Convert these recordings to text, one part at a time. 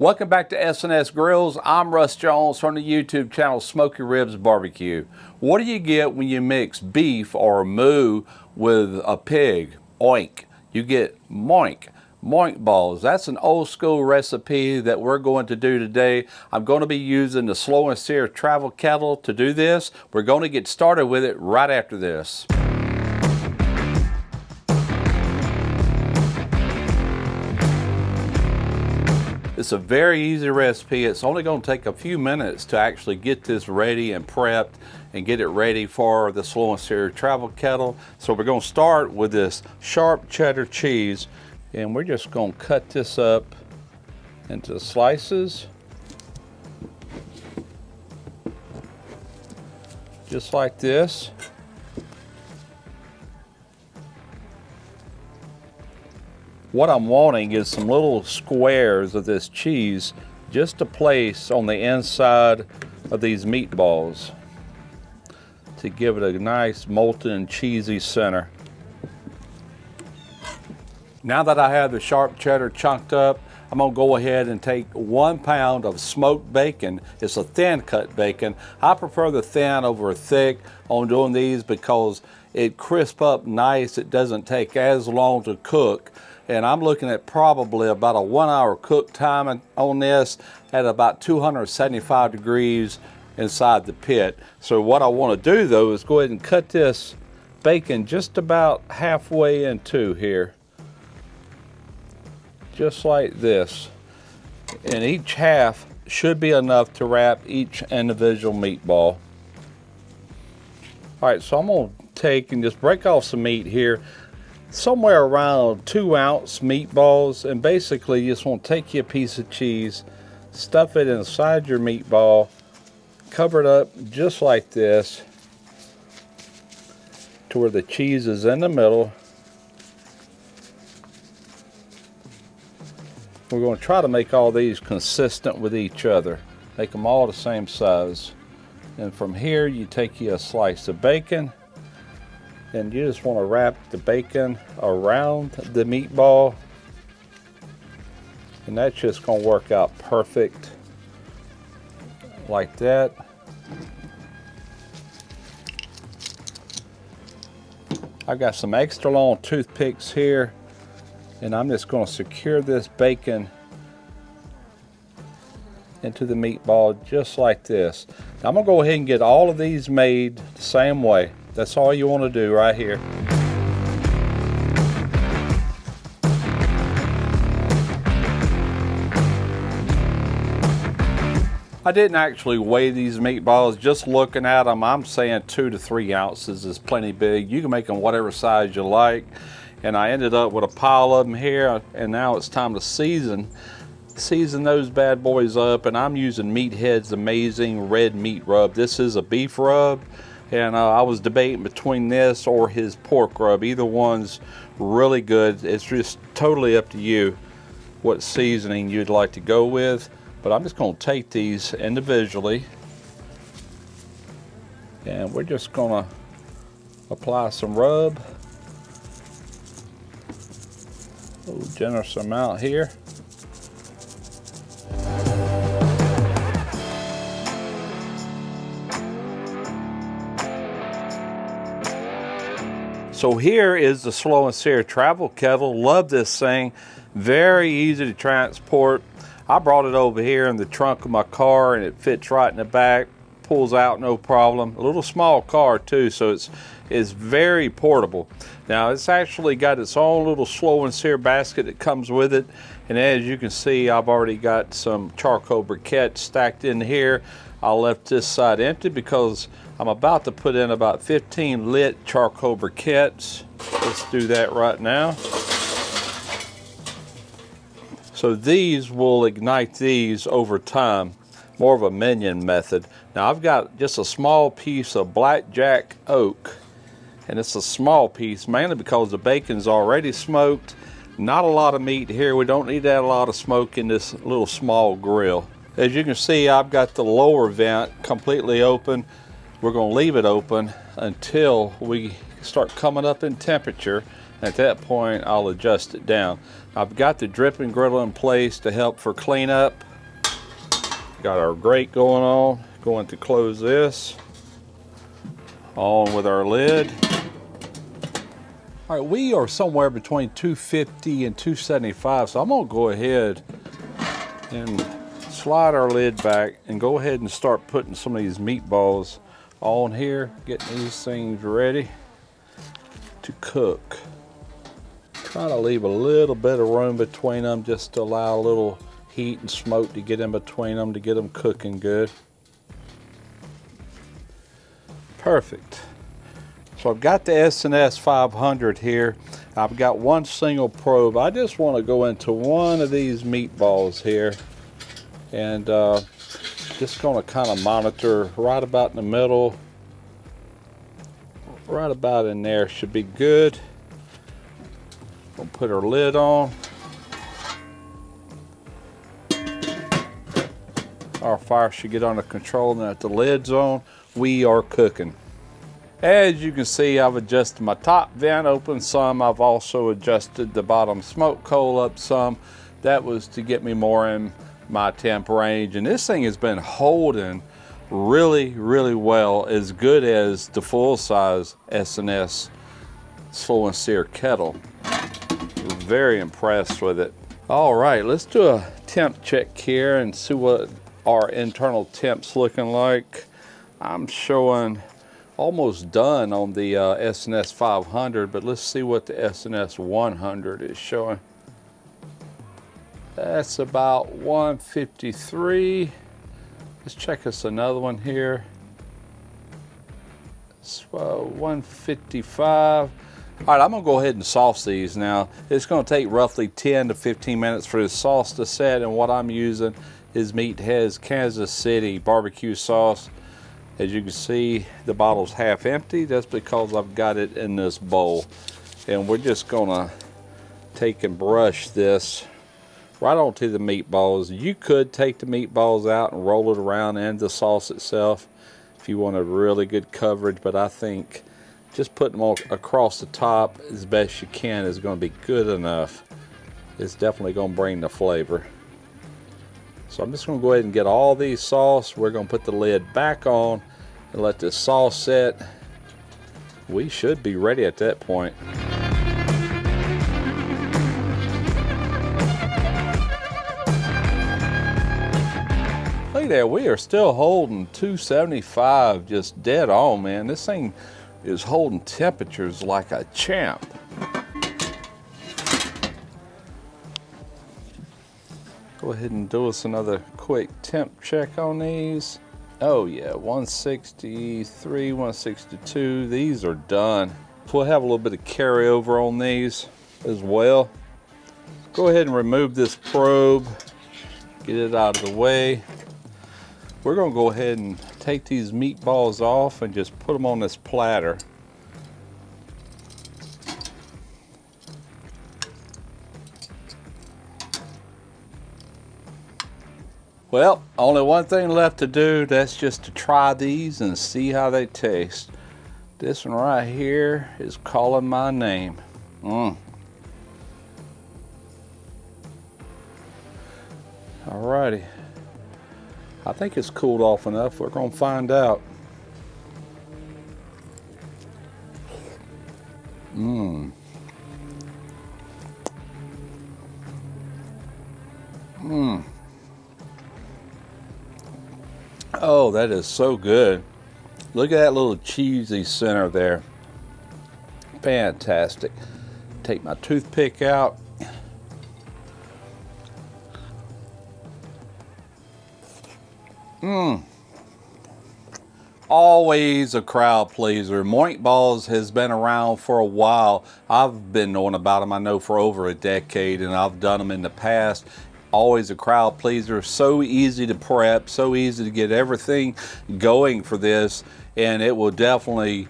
Welcome back to S&S Grills. I'm Russ Jones from the YouTube channel Smoky Ribs BBQ. What do you get when you mix beef or moo with a pig? Oink. You get moink balls. That's an old school recipe that we're going to do today. I'm going to be using the Slow N Sear travel kettle to do this. We're going to get started with it right after this. It's a very easy recipe. It's only going to take a few minutes to actually get this ready and prepped and get it ready for the Slow N Sear travel kettle. So we're going to start with this sharp cheddar cheese, and we're just going to cut this up into slices, just like this. What I'm wanting is some little squares of this cheese just to place on the inside of these meatballs to give it a nice molten and cheesy center. Now that I have the sharp cheddar chunked up, I'm going to go ahead and take 1 pound of smoked bacon. It's a thin cut bacon. I prefer the thin over thick on doing these because it crisps up nice. It doesn't take as long to cook. And I'm looking at probably about a 1 hour cook time on this at about 275 degrees inside the pit. So what I want to do though is go ahead and cut this bacon just about halfway in two here. Just like this. And each half should be enough to wrap each individual meatball. All right, so I'm going to take and just break off some meat here. Somewhere around 2 ounce meatballs, and basically you just want to take you a piece of cheese, stuff it inside your meatball, cover it up just like this to where the cheese is in the middle. We're going to try to make all these consistent with each other, make them all the same size. And from here you take you a slice of bacon, and you just want to wrap the bacon around the meatball, and that's just going to work out perfect like that. I got some extra long toothpicks here, and I'm just going to secure this bacon into the meatball just like this. Now I'm going to go ahead and get all of these made the same way. That's all you want to do right here. I didn't actually weigh these meatballs. Just looking at them, I'm saying 2 to 3 ounces is plenty big. You can make them whatever size you like. And I ended up with a pile of them here, and now it's time to season those bad boys up. And I'm using Meathead's amazing red meat rub. This is a beef rub. And I was debating between this or his pork rub. Either one's really good. It's just totally up to you what seasoning you'd like to go with. But I'm just going to take these individually, and we're just going to apply some rub. A little generous amount here. So here is the Slow N Sear travel kettle. Love this thing. Very easy to transport. I brought it over here in the trunk of my car, and it fits right in the back. Pulls out no problem. A little small car too, so it's very portable. Now it's actually got its own little Slow N Sear basket that comes with it. And as you can see, I've already got some charcoal briquettes stacked in here. I left this side empty because I'm about to put in about 15 lit charcoal briquettes. Let's do that right now. So these will ignite these over time, more of a minion method. Now I've got just a small piece of blackjack oak, and it's a small piece mainly because the bacon's already smoked. Not a lot of meat here. We don't need to add a lot of smoke in this little small grill. As you can see, I've got the lower vent completely open. We're going to leave it open until we start coming up in temperature. At that point, I'll adjust it down. I've got the dripping griddle in place to help for cleanup. Got our grate going on. Going to close this. On with our lid. All right, we are somewhere between 250 and 275, so I'm gonna go ahead and slide our lid back and go ahead and start putting some of these meatballs on here, getting these things ready to cook. Try to leave a little bit of room between them just to allow a little heat and smoke to get in between them to get them cooking good. Perfect. So I've got the S&S 500 here. I've got one single probe. I just want to go into one of these meatballs here and just going to kind of monitor right about in the middle. Right about in there should be good. We'll put our lid on. Our fire should get under control. Now that the lid's on, we are cooking. As you can see, I've adjusted my top vent open some. I've also adjusted the bottom smoke hole up some. That was to get me more in my temp range. And this thing has been holding really, really well, as good as the full size S&S Slow N Sear kettle. Very impressed with it. All right, let's do a temp check here and see what our internal temp's looking like. I'm showing almost done on the S&S 500, but let's see what the S&S 100 is showing. That's about 153. Let's check us another one here. It's 155. All right, I'm gonna go ahead and sauce these now. It's gonna take roughly 10 to 15 minutes for this sauce to set, and what I'm using is Meathead's Kansas City barbecue sauce. As you can see, the bottle's half empty. That's because I've got it in this bowl. And we're just gonna take and brush this right onto the meatballs. You could take the meatballs out and roll it around in the sauce itself if you want a really good coverage, but I think just putting them all across the top as best you can is gonna be good enough. It's definitely gonna bring the flavor. So I'm just gonna go ahead and get all these sauce. We're gonna put the lid back on and let this sauce set. We should be ready at that point. Look at that, we are still holding 275 just dead on, man. This thing is holding temperatures like a champ. Go ahead and do us another quick temp check on these. Oh yeah, 163, 162, these are done. We'll have a little bit of carryover on these as well. Go ahead and remove this probe, get it out of the way. We're gonna go ahead and take these meatballs off and just put them on this platter. Well, only one thing left to do, that's just to try these and see how they taste. This one right here is calling my name. Alrighty. I think it's cooled off enough. We're gonna find out. Oh, that is so good. Look at that little cheesy center there. Fantastic. Take my toothpick out. Always a crowd pleaser. Moink Balls has been around for a while. I've been knowing about them, I know, for over a decade, and I've done them in the past. Always a crowd pleaser. So easy to prep, so easy to get everything going for this, and it will definitely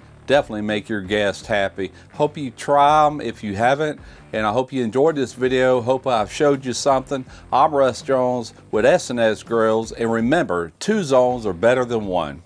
make your guests happy. Hope you try them if you haven't, and I hope you enjoyed this video. Hope I've showed you something. I'm Russ Jones with S&S Grills, and remember, 2 zones are better than 1.